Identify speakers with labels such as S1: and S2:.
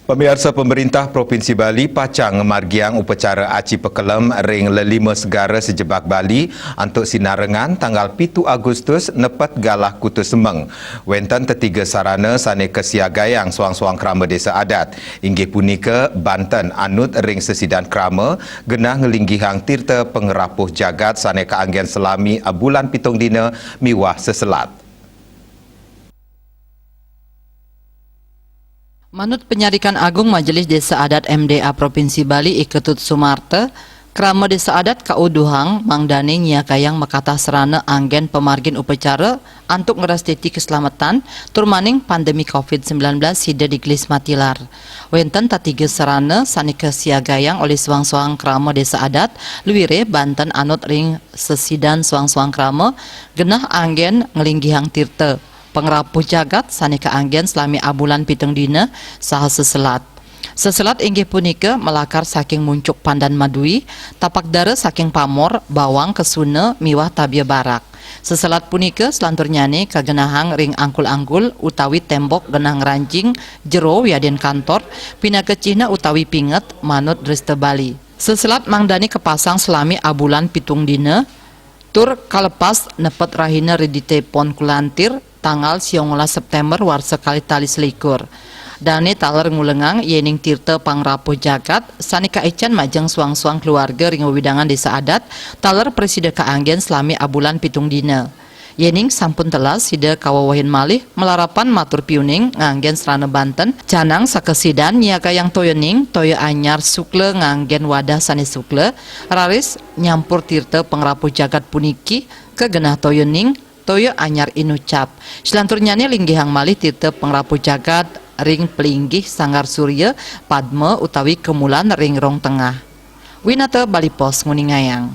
S1: Pemirsa, pemerintah Provinsi Bali pacang margiang upacara Aci Pekelem ring lelima segara sejebak Bali untuk sinarengan tanggal 7 Agustus nepat galah Kutu Semeng. Wenten tetiga sarana sane kesiagayang suang-suang krama desa adat. Inggih punika Banten anut ring sesidan krama genah ngelinggihang tirta pengerapuh jagat sane kaanggen selami bulan pitung dina miwah seselat.
S2: Manut Penyarikan Agung Majelis Desa Adat MDA Provinsi Bali Iketut Sumarte, krama desa adat Kauduhang Mangdane Nyiakayang Makatah Serana anggen pemargin upacara antuk ngerastiti keselamatan turmaning pandemi COVID-19 sida di Gelis Matilar. Wenten tatiga serana sanika siagayang oleh suang-suang krama desa adat Luwire Banten anut ring sesidan suang-suang krama genah anggen ngelinggihang tirta pengerapuh jagat sanika anggen selami abulan pitung dina saha seselat. Seselat inggih punika melakar saking muncuk pandan madui, tapak dara saking pamor, bawang kesuna miwah tabia barak. Seselat punika selantur nyane kagenahang ring angkul-angkul utawi tembok genang ranjing jero wiaden kantor pinakecihna utawi pinget manut Dresta Bali. Seselat mangdani kepasang selami abulan pitung dina tur kalepas nepet rahina redite pon kulantir tanggal 19 September war sekali tali selikur. Dane taler ngulengang yening tirta pangrapuh jagat sanika ecan majeng suang-suang keluarga ring widangan desa adat taler presida kaanggen selami abulan pitung dina. Yening sampun telas sida kawawahin malih melarapan matur piuning nganggen serana Banten canang sakesidan nyiakayang toyoning toyo anyar sukle nganggen wadah sane sukle raris nyampur tirta pangrapuh jagat puniki kegenah toyoning toyo anyar inucap. Selanturnyane linggihang malih tirta pengrapuh jagat ring pelinggih sanggar surya padme utawi kemulan ring rong tengah. Winata Bali Pos Nguningayang.